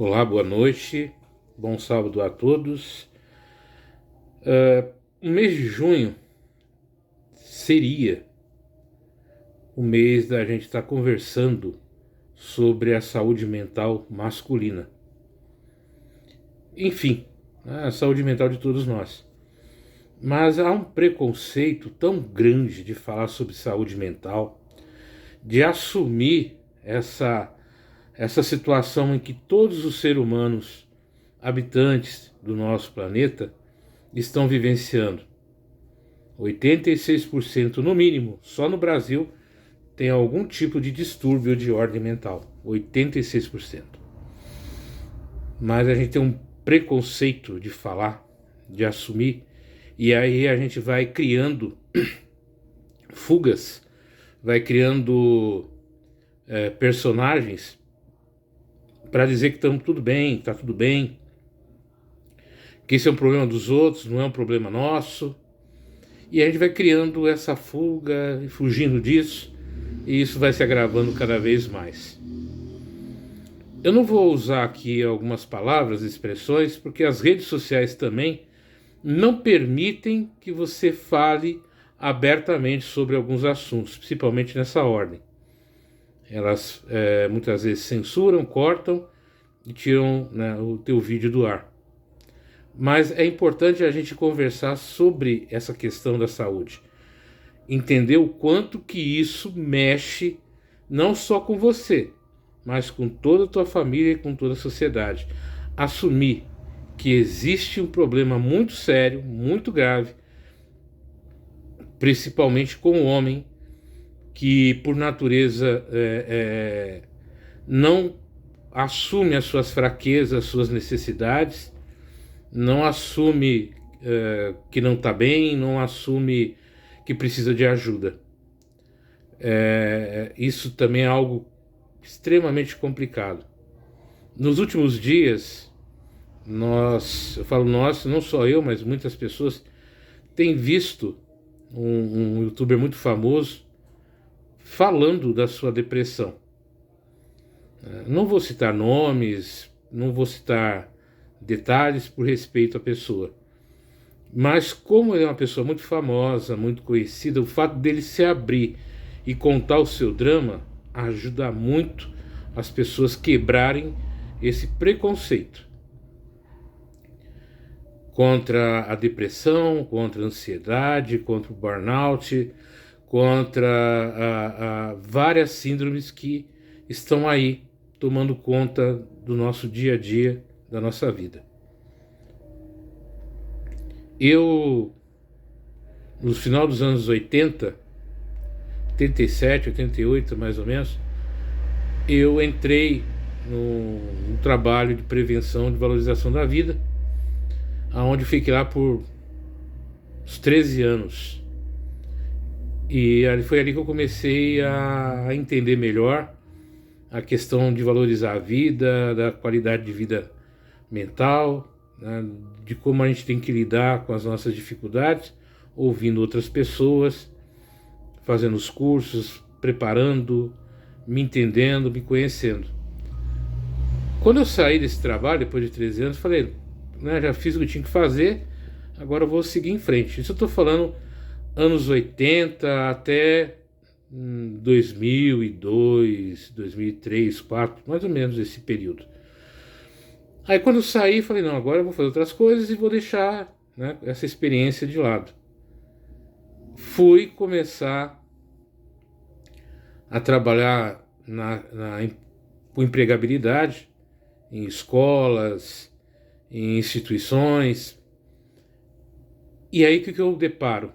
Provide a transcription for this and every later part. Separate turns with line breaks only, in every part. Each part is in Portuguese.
Olá, boa noite, bom sábado a todos. O mês de junho seria o mês da gente estar conversando sobre a saúde mental masculina. Enfim, a saúde mental de todos nós. Mas há um preconceito tão grande de falar sobre saúde mental, de assumir essa situação em que todos os seres humanos, habitantes do nosso planeta, estão vivenciando. 86% no mínimo, só no Brasil, tem algum tipo de distúrbio de ordem mental. 86%. Mas a gente tem um preconceito de falar, de assumir, e aí a gente vai criando fugas, vai criando personagens para dizer que estamos tudo bem, está tudo bem, que esse é um problema dos outros, não é um problema nosso. E a gente vai criando essa fuga e fugindo disso, e isso vai se agravando cada vez mais. Eu não vou usar aqui algumas palavras, expressões, porque as redes sociais também não permitem que você fale abertamente sobre alguns assuntos, principalmente nessa ordem. Elas muitas vezes censuram, cortam e tiram, né, o teu vídeo do ar. Mas é importante a gente conversar sobre essa questão da saúde. Entender o quanto que isso mexe não só com você, mas com toda a tua família e com toda a sociedade. Assumir que existe um problema muito sério, muito grave, principalmente com o homem, que por natureza não assume as suas fraquezas, as suas necessidades, não assume que não está bem, não assume que precisa de ajuda. Isso também é algo extremamente complicado. Nos últimos dias, eu falo nós, não só eu, mas muitas pessoas têm visto um youtuber muito famoso falando da sua depressão. Não vou citar nomes, não vou citar detalhes por respeito à pessoa. Mas como ele é uma pessoa muito famosa, muito conhecida, o fato dele se abrir e contar o seu drama ajuda muito as pessoas quebrarem esse preconceito contra a depressão, contra a ansiedade, contra o burnout, contra várias síndromes que estão aí tomando conta do nosso dia a dia, da nossa vida. Eu, no final dos anos 80, 87, 88 mais ou menos, eu entrei no trabalho de prevenção de valorização da vida, aonde fiquei lá por uns 13 anos. E foi ali que eu comecei a entender melhor a questão de valorizar a vida, da qualidade de vida mental, né, de como a gente tem que lidar com as nossas dificuldades, ouvindo outras pessoas, fazendo os cursos, preparando, me entendendo, me conhecendo. Quando eu saí desse trabalho, depois de 13 anos, falei, né, já fiz o que tinha que fazer, agora eu vou seguir em frente. Isso eu estou falando anos 80 até 2002, 2003, 2004, mais ou menos esse período. Aí quando eu saí, falei, não, agora eu vou fazer outras coisas e vou deixar, né, essa experiência de lado. Fui começar a trabalhar com empregabilidade em escolas, em instituições. E aí o que eu deparo?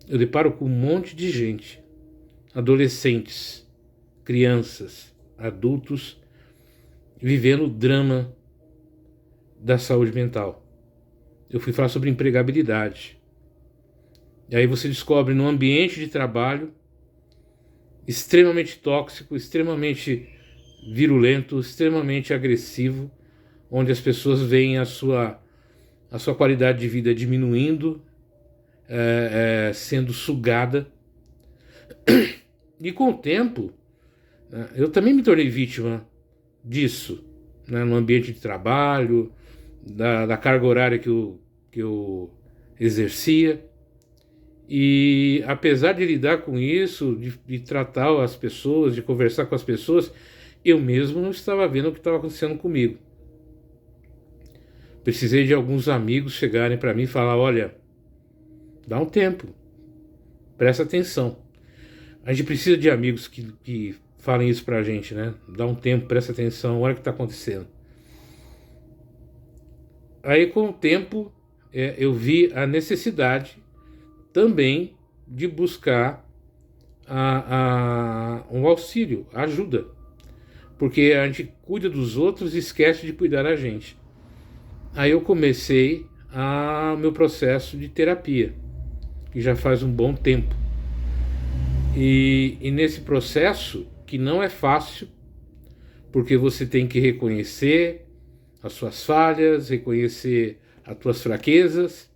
Eu deparo com um monte de gente, adolescentes, crianças, adultos, vivendo o drama da saúde mental. Eu fui falar sobre empregabilidade. E aí você descobre num ambiente de trabalho extremamente tóxico, extremamente virulento, extremamente agressivo, onde as pessoas veem a sua qualidade de vida diminuindo, sendo sugada. E com o tempo, eu também me tornei vítima disso, né, no ambiente de trabalho, da carga horária que eu exercia. E apesar de lidar com isso, de tratar as pessoas, de conversar com as pessoas, eu mesmo não estava vendo o que estava acontecendo comigo. Precisei de alguns amigos chegarem para mim e falar: olha, dá um tempo, presta atenção. A gente precisa de amigos que falem isso pra gente, né? Dá um tempo, presta atenção, olha o que está acontecendo. Aí, com o tempo, eu vi a necessidade também de buscar um auxílio, ajuda. Porque a gente cuida dos outros e esquece de cuidar da gente. Aí eu comecei o meu processo de terapia, que já faz um bom tempo. E nesse processo, que não é fácil, porque você tem que reconhecer as suas falhas, reconhecer as tuas fraquezas.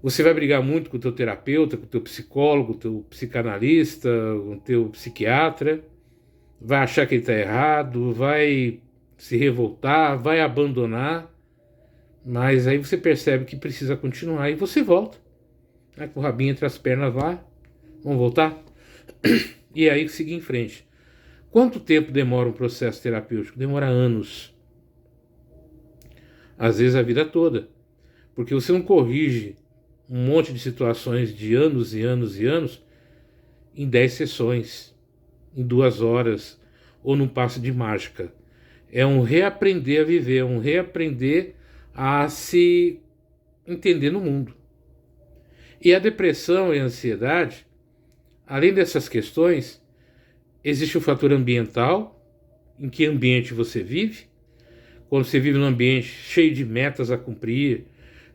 Você vai brigar muito com o teu terapeuta, com o teu psicólogo, com o teu psicanalista, com o teu psiquiatra, vai achar que ele está errado, vai se revoltar, vai abandonar, mas aí você percebe que precisa continuar e você volta, né, com o rabinho entre as pernas lá, vamos voltar? E aí seguir em frente. Quanto tempo demora um processo terapêutico? Demora anos. Às vezes a vida toda. Porque você não corrige um monte de situações de anos e anos e anos em 10 sessões, em 2 horas, ou num passe de mágica. É um reaprender a viver, é um reaprender a se entender no mundo. E a depressão e a ansiedade, além dessas questões, existe o fator ambiental, em que ambiente você vive. Quando você vive num ambiente cheio de metas a cumprir,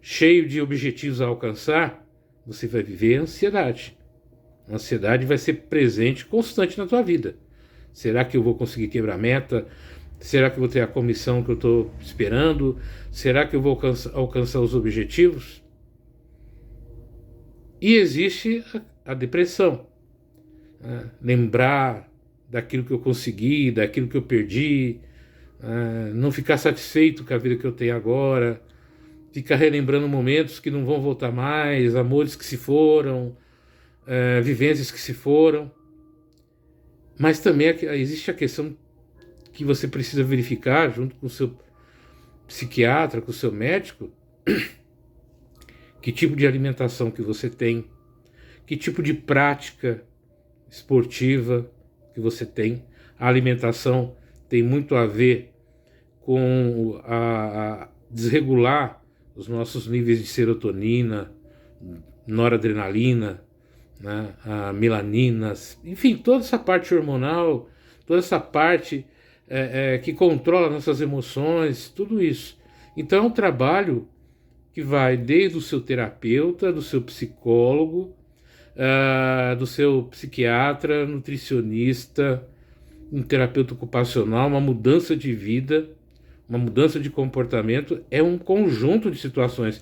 cheio de objetivos a alcançar, você vai viver ansiedade. A ansiedade vai ser presente, constante na tua vida. Será que eu vou conseguir quebrar a meta? Será que eu vou ter a comissão que eu estou esperando? Será que eu vou alcançar os objetivos? E existe a depressão. Lembrar daquilo que eu consegui, daquilo que eu perdi, não ficar satisfeito com a vida que eu tenho agora, ficar relembrando momentos que não vão voltar mais, amores que se foram, vivências que se foram. Mas também existe a questão que você precisa verificar junto com o seu psiquiatra, com o seu médico, que tipo de alimentação que você tem, que tipo de prática esportiva que você tem. A alimentação tem muito a ver com a desregular os nossos níveis de serotonina, noradrenalina, né, a melaninas, enfim, toda essa parte hormonal, toda essa parte que controla nossas emoções, tudo isso. Então é um trabalho que vai desde o seu terapeuta, do seu psicólogo, do seu psiquiatra, nutricionista, um terapeuta ocupacional, uma mudança de vida, uma mudança de comportamento, é um conjunto de situações.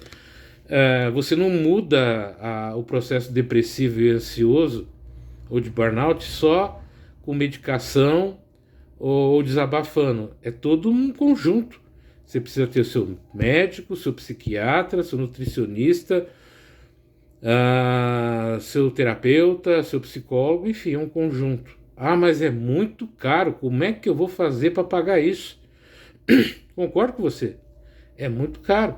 Você não muda o processo depressivo e ansioso ou de burnout só com medicação ou desabafando. É todo um conjunto. Você precisa ter o seu médico, seu psiquiatra, seu nutricionista, seu terapeuta, seu psicólogo, enfim, é um conjunto. Mas é muito caro, como é que eu vou fazer para pagar isso? Concordo com você, é muito caro.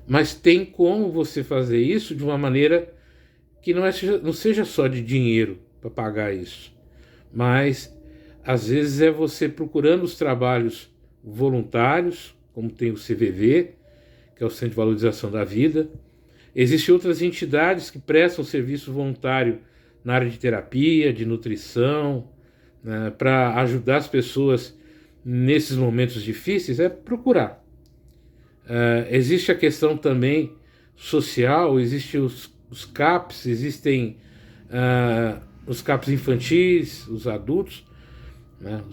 Mas tem como você fazer isso de uma maneira que não seja só de dinheiro para pagar isso, mas às vezes é você procurando os trabalhos voluntários, como tem o CVV, que é o Centro de Valorização da Vida. Existem outras entidades que prestam serviço voluntário na área de terapia, de nutrição, né, para ajudar as pessoas nesses momentos difíceis, é procurar. Existe a questão também social, existem os CAPs, existem os CAPs infantis, os adultos, né,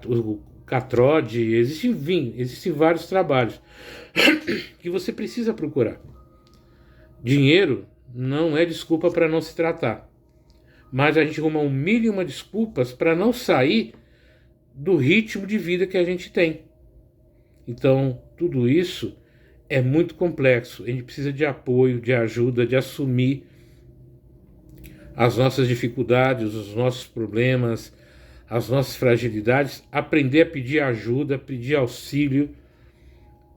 o CATROD, existem vários trabalhos que você precisa procurar. Dinheiro não é desculpa para não se tratar, mas a gente arruma um milhão de desculpas para não sair do ritmo de vida que a gente tem. Então, tudo isso é muito complexo. A gente precisa de apoio, de ajuda, de assumir as nossas dificuldades, os nossos problemas, as nossas fragilidades, aprender a pedir ajuda, pedir auxílio.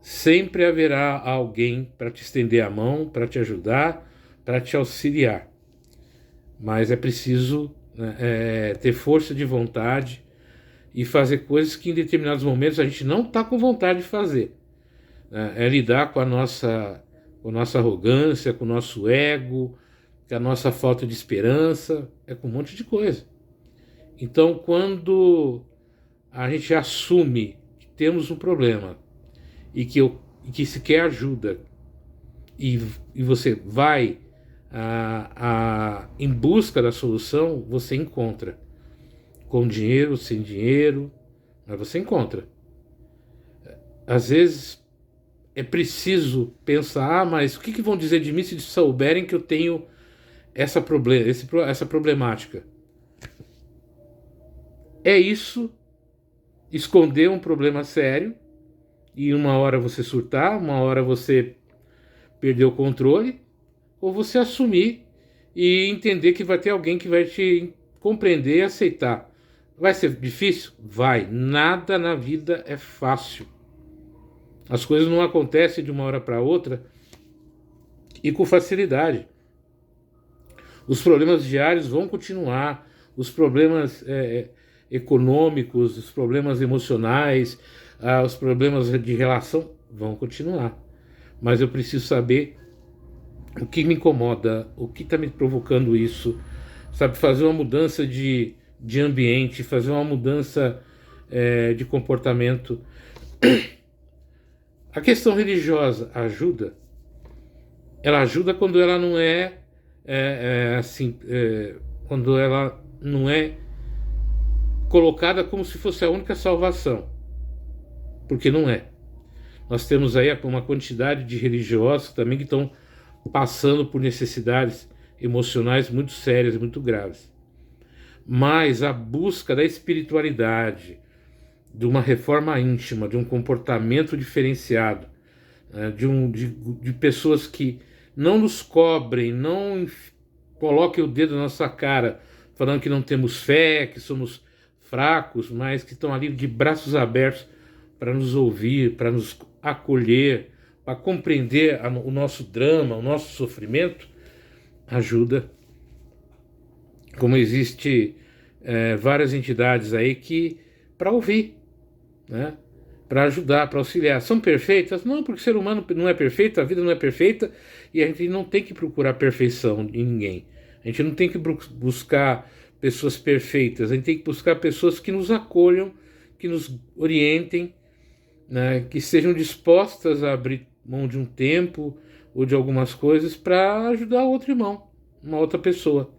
Sempre haverá alguém para te estender a mão, para te ajudar, para te auxiliar. Mas é preciso, né, ter força de vontade e fazer coisas que em determinados momentos a gente não está com vontade de fazer. É lidar com a nossa arrogância, com o nosso ego, com a nossa falta de esperança, é com um monte de coisa. Então, quando a gente assume que temos um problema e que se quer ajuda e você vai em busca da solução, você encontra. Com dinheiro, sem dinheiro, mas você encontra. Às vezes é preciso pensar, mas o que vão dizer de mim se souberem que eu tenho essa problemática? É isso, esconder um problema sério, e uma hora você surtar, uma hora você perder o controle, ou você assumir e entender que vai ter alguém que vai te compreender e aceitar. Vai ser difícil? Vai. Nada na vida é fácil. As coisas não acontecem de uma hora para outra e com facilidade. Os problemas diários vão continuar, os problemas econômicos, os problemas emocionais, os problemas de relação vão continuar. Mas eu preciso saber o que me incomoda, o que está me provocando isso, sabe? Fazer uma mudança de ambiente, fazer uma mudança de comportamento. A questão religiosa ajuda. Ela ajuda quando ela não quando ela não é colocada como se fosse a única salvação, porque não é. Nós temos aí uma quantidade de religiosos também que estão passando por necessidades emocionais muito sérias, muito graves. Mas a busca da espiritualidade, de uma reforma íntima, de um comportamento diferenciado, né, de pessoas que não nos cobrem, não coloquem o dedo na nossa cara, falando que não temos fé, que somos fracos, mas que estão ali de braços abertos para nos ouvir, para nos acolher, para compreender o nosso drama, o nosso sofrimento, ajuda. Como existe várias entidades aí que para ouvir, né? Para ajudar, para auxiliar. São perfeitas? Não, porque o ser humano não é perfeito, a vida não é perfeita e a gente não tem que procurar perfeição em ninguém. A gente não tem que buscar pessoas perfeitas, a gente tem que buscar pessoas que nos acolham, que nos orientem, né? Que sejam dispostas a abrir mão de um tempo ou de algumas coisas para ajudar outro irmão, uma outra pessoa.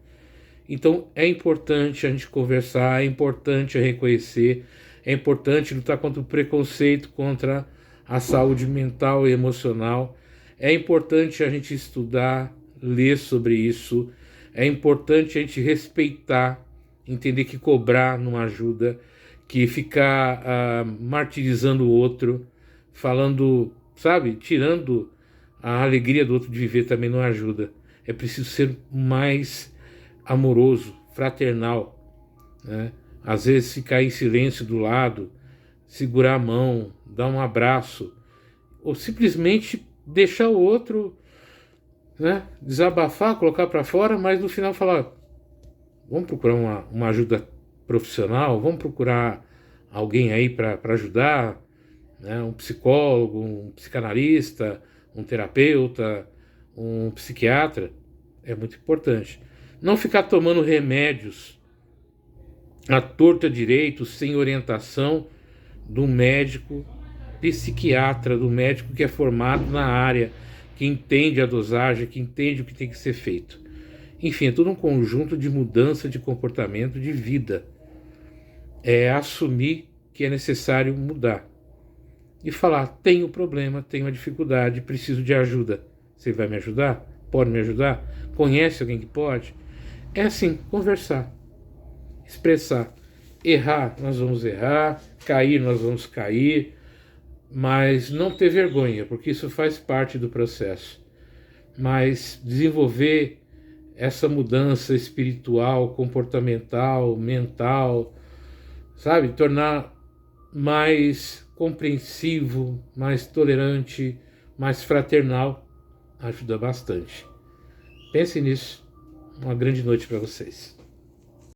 Então é importante a gente conversar, é importante reconhecer, é importante lutar contra o preconceito, contra a saúde mental e emocional. É importante a gente estudar, ler sobre isso. É importante a gente respeitar, entender que cobrar não ajuda, que ficar martirizando o outro, falando, sabe, tirando a alegria do outro de viver também não ajuda. É preciso ser mais amoroso, fraternal, né? Às vezes ficar em silêncio do lado, segurar a mão, dar um abraço, ou simplesmente deixar o outro, né, desabafar, colocar para fora, mas no final falar, vamos procurar uma ajuda profissional, vamos procurar alguém aí para ajudar, né, um psicólogo, um psicanalista, um terapeuta, um psiquiatra, é muito importante. Não ficar tomando remédios à torta direito, sem orientação do médico psiquiatra, do médico que é formado na área, que entende a dosagem, que entende o que tem que ser feito. Enfim, é todo um conjunto de mudança de comportamento, de vida. É assumir que é necessário mudar. E falar, tenho problema, tenho uma dificuldade, preciso de ajuda. Você vai me ajudar? Pode me ajudar? Conhece alguém que pode? É assim, conversar, expressar. errar, nós vamos errar, cair, nós vamos cair, mas não ter vergonha, porque isso faz parte do processo. Mas desenvolver essa mudança espiritual, comportamental, mental, sabe? Tornar mais compreensivo, mais tolerante, mais fraternal, ajuda bastante. Pense nisso. Uma grande noite para vocês.